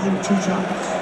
line 2 shots.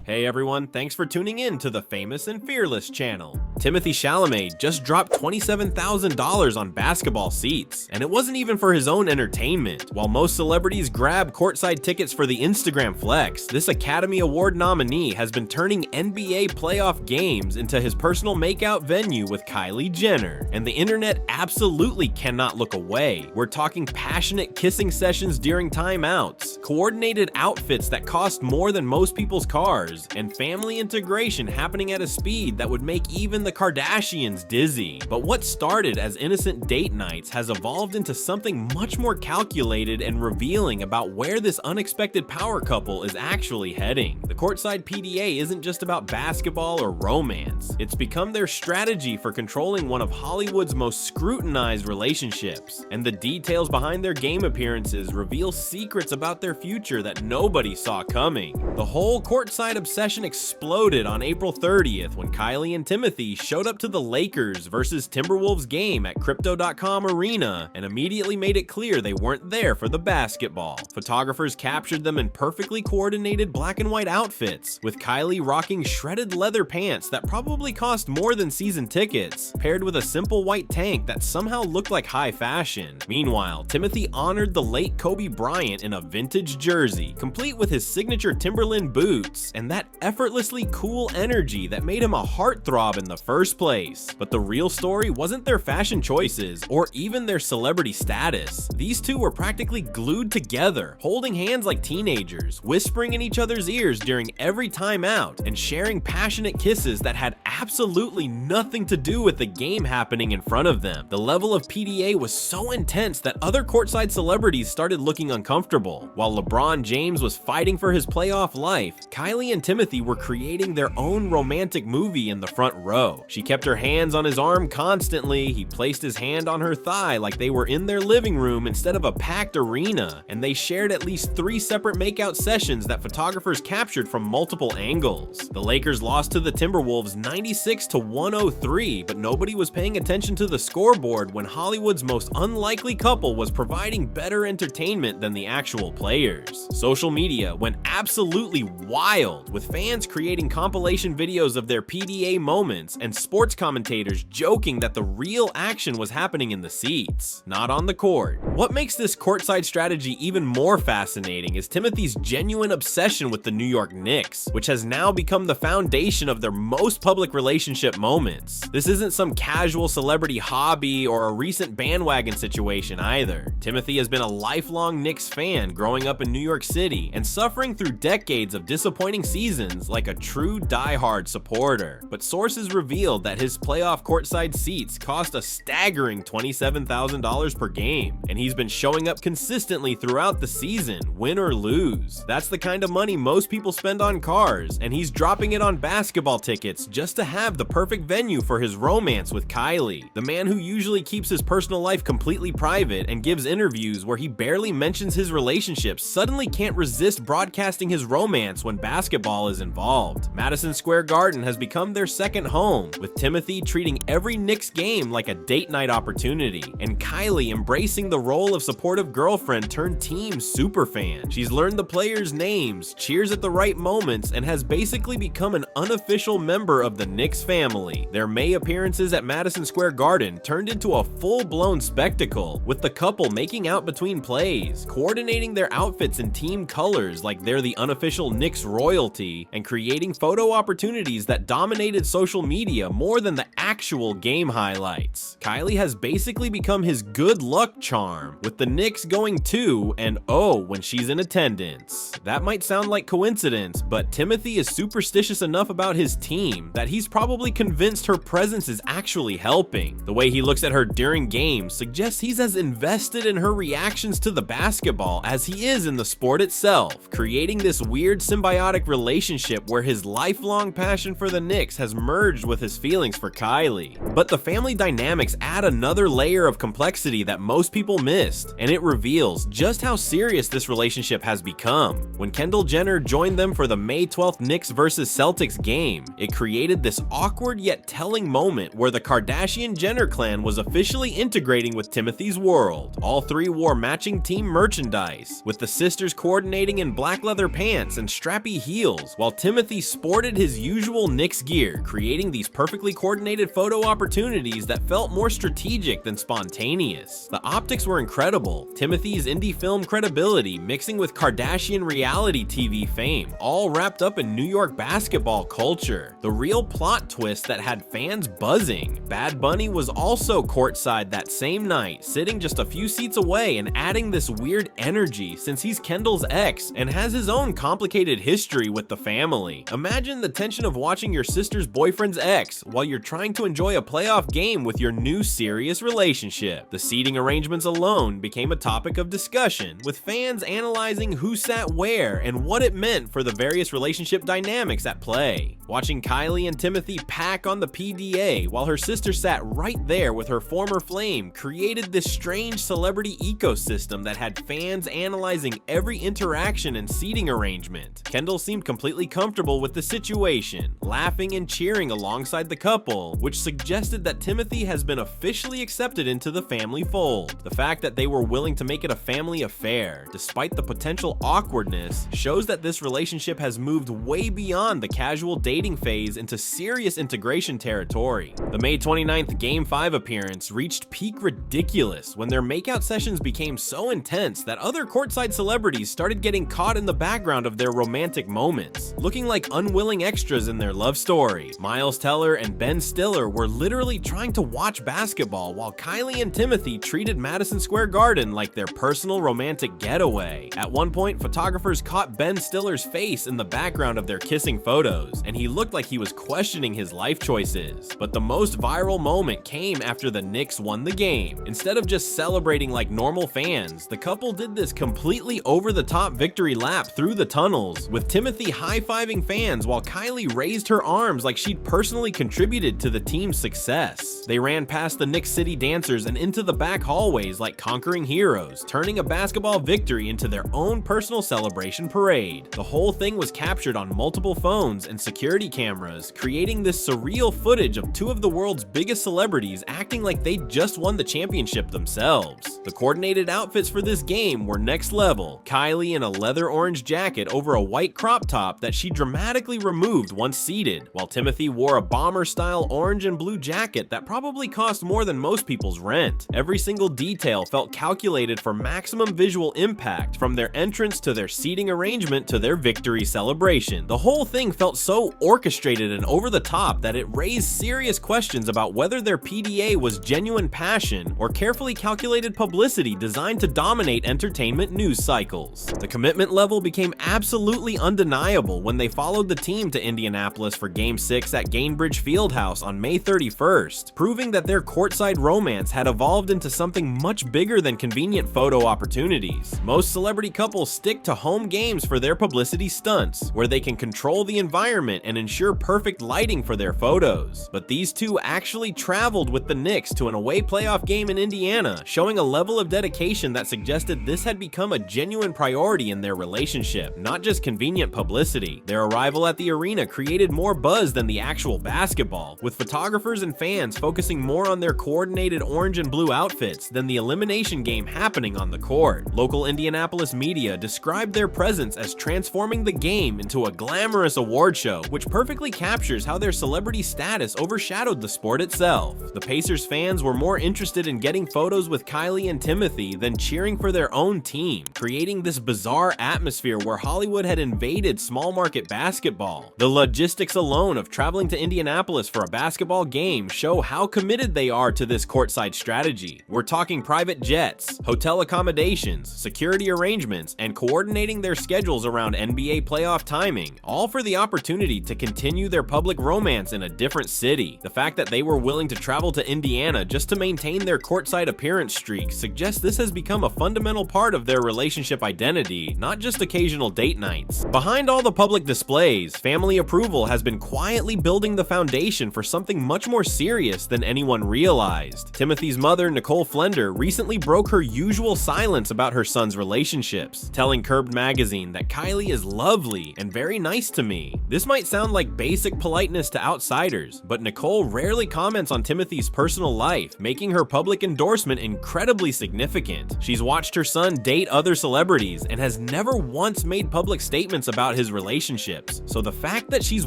Hey everyone, thanks for tuning in to the Famous and Fearless channel. Timothée Chalamet just dropped $27,000 on basketball seats, and it wasn't even for his own entertainment. While most celebrities grab courtside tickets for the Instagram flex, this Academy Award nominee has been turning NBA playoff games into his personal makeout venue with Kylie Jenner, and the internet absolutely cannot look away. We're talking passionate kissing sessions during timeouts, coordinated outfits that cost more than most people's cars, and family integration happening at a speed that would make even the Kardashians dizzy. But what started as innocent date nights has evolved into something much more calculated and revealing about where this unexpected power couple is actually heading. The courtside PDA isn't just about basketball or romance. It's become their strategy for controlling one of Hollywood's most scrutinized relationships. And the details behind their game appearances reveal secrets about their future that nobody saw coming. The whole courtside obsession exploded on April 30th when Kylie and Timothée showed up to the Lakers versus Timberwolves game at Crypto.com Arena and immediately made it clear they weren't there for the basketball. Photographers captured them in perfectly coordinated black and white outfits, with Kylie rocking shredded leather pants that probably cost more than season tickets, paired with a simple white tank that somehow looked like high fashion. Meanwhile, Timothée honored the late Kobe Bryant in a vintage jersey, complete with his signature Timberland boots, and that effortlessly cool energy that made him a heartthrob in the first place. But the real story wasn't their fashion choices or even their celebrity status. These two were practically glued together, holding hands like teenagers, whispering in each other's ears during every timeout, and sharing passionate kisses that had absolutely nothing to do with the game happening in front of them. The level of PDA was so intense that other courtside celebrities started looking uncomfortable. While LeBron James was fighting for his playoff life, Kylie and Timothée were creating their own romantic movie in the front row. She kept her hands on his arm constantly, he placed his hand on her thigh like they were in their living room instead of a packed arena, and they shared at least 3 separate makeout sessions that photographers captured from multiple angles. The Lakers lost to the Timberwolves 96-103, but nobody was paying attention to the scoreboard when Hollywood's most unlikely couple was providing better entertainment than the actual players. Social media went absolutely wild, with fans creating compilation videos of their PDA moments and sports commentators joking that the real action was happening in the seats, not on the court. What makes this courtside strategy even more fascinating is Timothée's genuine obsession with the New York Knicks, which has now become the foundation of their most public relationship moments. This isn't some casual celebrity hobby or a recent bandwagon situation either. Timothée has been a lifelong Knicks fan growing up in New York City and suffering through decades of disappointing seasons like a true die-hard supporter. But sources revealed that his playoff courtside seats cost a staggering $27,000 per game, and he's been showing up consistently throughout the season, win or lose. That's the kind of money most people spend on cars, and he's dropping it on basketball tickets just to have the perfect venue for his romance with Kylie. The man who usually keeps his personal life completely private and gives interviews where he barely mentions his relationships suddenly can't resist broadcasting his romance when basketball is involved. Madison Square Garden has become their second home, with Timothée treating every Knicks game like a date night opportunity, and Kylie embracing the role of supportive girlfriend turned team superfan. She's learned the players' names, cheers at the right moments, and has basically become an unofficial member of the Knicks family. Their May appearances at Madison Square Garden turned into a full-blown spectacle, with the couple making out between plays, coordinating their outfits in team colors like they're the unofficial Knicks royalty, and creating photo opportunities that dominated social media more than the actual game highlights. Kylie has basically become his good luck charm, with the Knicks going 2-0 when she's in attendance. That might sound like coincidence, but Timothée is superstitious enough about his team that he's probably convinced her presence is actually helping. The way he looks at her during games suggests he's as invested in her reactions to the basketball as he is in the sport itself, creating this weird symbiotic relationship where his lifelong passion for the Knicks has merged with his feelings for Kylie. But the family dynamics add another layer of complexity that most people missed, and it reveals just how serious this relationship has become. When Kendall Jenner joined them for the May 12th Knicks vs Celtics game, it created this awkward yet telling moment where the Kardashian-Jenner clan was officially integrating with Timothée's world. All three wore matching team merchandise, with the sisters coordinating in black leather pants and strappy heels, while Timothée sported his usual Knicks gear, creating these perfectly coordinated photo opportunities that felt more strategic than spontaneous. The optics were incredible, Timothée's indie film credibility mixing with Kardashian reality TV fame, all wrapped up in New York basketball culture. The real plot twist that had fans buzzing. Bad Bunny was also courtside that same night, sitting just a few seats away and adding this weird energy since he's Kendall's ex and has his own complicated history with the family. Imagine the tension of watching your sister's boyfriend's ex while you're trying to enjoy a playoff game with your new serious relationship. The seating arrangements alone became a topic of discussion, with fans analyzing who sat where and what it meant for the various relationship dynamics at play. Watching Kylie and Timothée pack on the PDA while her sister sat right there with her former flame created this strange celebrity ecosystem that had fans analyzing every interaction and seating arrangement. Kendall seemed completely comfortable with the situation, laughing and cheering alongside the couple, which suggested that Timothée has been officially accepted into the family fold. The fact that they were willing to make it a family affair, despite the potential awkwardness, shows that this relationship has moved way beyond the casual dating phase into serious integration territory. The May 29th Game 5 appearance reached peak ridiculous when their makeout sessions became so intense that other courtside celebrities started getting caught in the background of their romantic moments, looking like unwilling extras in their love story. Miles Teller and Ben Stiller were literally trying to watch basketball while Kylie and Timothée treated Madison Square Garden like their personal romantic getaway. At one point, photographers caught Ben Stiller's face in the background of their kissing photos, and he looked like he was questioning his life choices. But the most viral moment came after the Knicks won the game. Instead of just celebrating like normal fans, the couple did this completely over-the-top victory lap through the tunnels, with Timothée high-fiving fans while Kylie raised her arms like she'd personally contributed to the team's success. They ran past the Knicks City dancers and into the back hallways like conquering heroes, turning a basketball victory into their own personal celebration parade. The whole thing was captured on multiple phones and security cameras, creating this surreal footage of two of the world's biggest celebrities acting like they just won the championship themselves. The coordinated outfits for this game were next level. Kylie in a leather orange jacket over a white crop top that she dramatically removed once seated, while Timothée wore a bomber-style orange and blue jacket that probably cost more than most people's rent. Every single detail felt calculated for maximum visual impact, from their entrance to their seating arrangement to their victory celebration. The whole thing felt so orchestrated and over the top that it raised serious questions about whether their PDA was genuine passion or carefully calculated publicity designed to dominate entertainment news cycles. The commitment level became absolutely undeniable when they followed the team to Indianapolis for Game 6 at Gainbridge Fieldhouse on May 31st, proving that their courtside romance had evolved into something much bigger than convenient photo opportunities. Most celebrity couples stick to home games for their publicity stunts, where they can control the environment and ensure perfect lighting for their photos. But these two actually traveled with the Knicks to an away playoff game in Indiana, showing a level of dedication that suggested this had become a genuine priority in their relationship, not just convenient publicity. Their arrival at the arena created more buzz than the actual basketball, with photographers and fans focusing more on their coordinated orange and blue outfits than the elimination game happening on the court. Local Indianapolis media described their presence as transforming the game into a glamorous award show, which perfectly captures how their celebrity status overshadowed the sport itself. The Pacers fans were more interested in getting photos with Kylie and Timothée than cheering for their own team, creating this bizarre atmosphere where Hollywood had invaded small market basketball. The logistics alone of traveling to Indianapolis for a basketball game show how committed they are to this courtside strategy. We're talking private jets, hotel accommodations, security arrangements, and coordinating their schedules around NBA playoff timing, all for the opportunity to continue their public romance in a different city. The fact that they were willing to travel to Indiana just to maintain their courtside appearance streak suggests this has become a fundamental part of their relationship identity, not just occasional date nights. Behind all the public displays, family approval has been quietly building the the foundation for something much more serious than anyone realized. Timothee's mother, Nicole Flender, recently broke her usual silence about her son's relationships, telling Curbed magazine that Kylie is lovely and very nice to me. This might sound like basic politeness to outsiders, but Nicole rarely comments on Timothee's personal life, making her public endorsement incredibly significant. She's watched her son date other celebrities and has never once made public statements about his relationships, so the fact that she's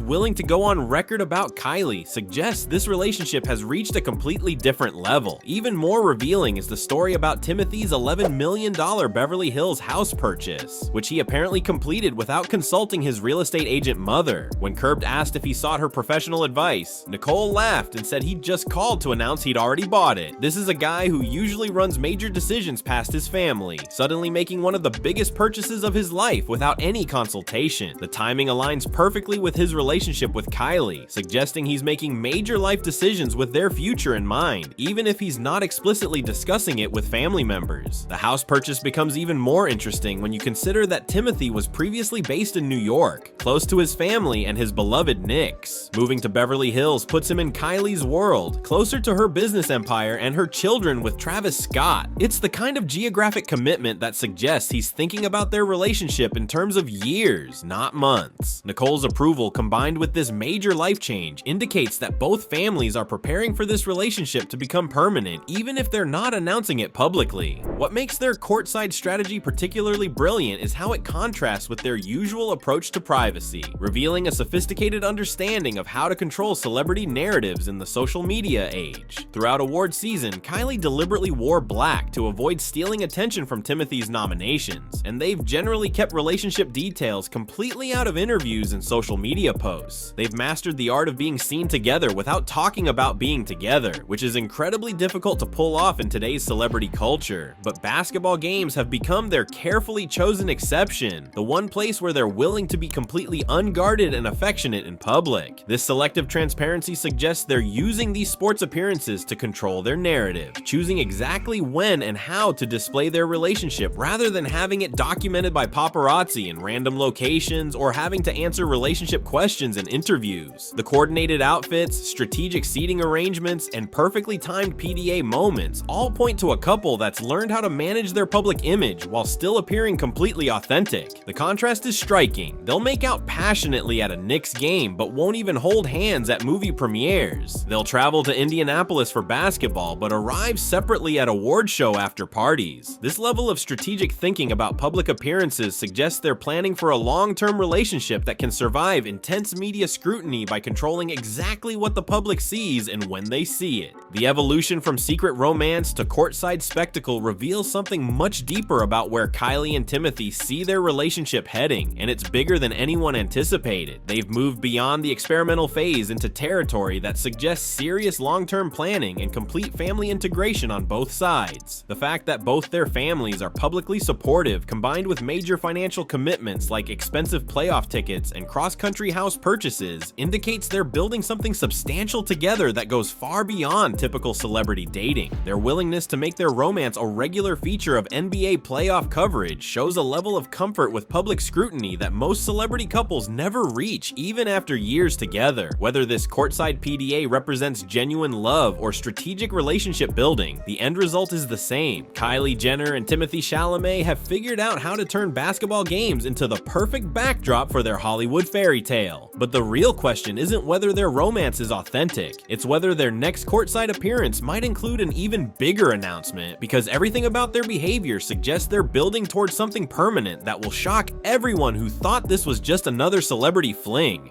willing to go on record about Kylie suggests this relationship has reached a completely different level. Even more revealing is the story about Timothee's $11 million Beverly Hills house purchase, which he apparently completed without consulting his real estate agent mother. When Curbed asked if he sought her professional advice, Nicole laughed and said he'd just called to announce he'd already bought it. This is a guy who usually runs major decisions past his family, suddenly making one of the biggest purchases of his life without any consultation. The timing aligns perfectly with his relationship with Kylie, suggesting he's making major life decisions with their future in mind, even if he's not explicitly discussing it with family members. The house purchase becomes even more interesting when you consider that Timothée was previously based in New York, close to his family and his beloved Knicks. Moving to Beverly Hills puts him in Kylie's world, closer to her business empire and her children with Travis Scott. It's the kind of geographic commitment that suggests he's thinking about their relationship in terms of years, not months. Nicole's approval combined with this major life change indicates that both families are preparing for this relationship to become permanent, even if they're not announcing it publicly. What makes their courtside strategy particularly brilliant is how it contrasts with their usual approach to privacy, revealing a sophisticated understanding of how to control celebrity narratives in the social media age. Throughout award season, Kylie deliberately wore black to avoid stealing attention from Timothee's nominations, and they've generally kept relationship details completely out of interviews and social media posts. They've mastered the art of being seen together without talking about being together, which is incredibly difficult to pull off in today's celebrity culture. But basketball games have become their carefully chosen exception, the one place where they're willing to be completely unguarded and affectionate in public. This selective transparency suggests they're using these sports appearances to control their narrative, choosing exactly when and how to display their relationship rather than having it documented by paparazzi in random locations or having to answer relationship questions in interviews. The coordinated outfits, strategic seating arrangements, and perfectly timed PDA moments all point to a couple that's learned how to manage their public image while still appearing completely authentic. The contrast is striking. They'll make out passionately at a Knicks game but won't even hold hands at movie premieres. They'll travel to Indianapolis for basketball but arrive separately at award show after parties. This level of strategic thinking about public appearances suggests they're planning for a long-term relationship that can survive intense media scrutiny by controlling exactly what the public sees and when they see it. The evolution from secret romance to courtside spectacle reveals something much deeper about where Kylie and Timothée see their relationship heading, and it's bigger than anyone anticipated. They've moved beyond the experimental phase into territory that suggests serious long-term planning and complete family integration on both sides. The fact that both their families are publicly supportive, combined with major financial commitments like expensive playoff tickets and cross-country house purchases, indicates they're building something substantial together that goes far beyond typical celebrity dating. Their willingness to make their romance a regular feature of NBA playoff coverage shows a level of comfort with public scrutiny that most celebrity couples never reach even after years together. Whether this courtside PDA represents genuine love or strategic relationship building, the end result is the same. Kylie Jenner and Timothée Chalamet have figured out how to turn basketball games into the perfect backdrop for their Hollywood fairy tale. But the real question isn't whether their romance is authentic, it's whether their next courtside appearance might include an even bigger announcement, because everything about their behavior suggests they're building towards something permanent that will shock everyone who thought this was just another celebrity fling.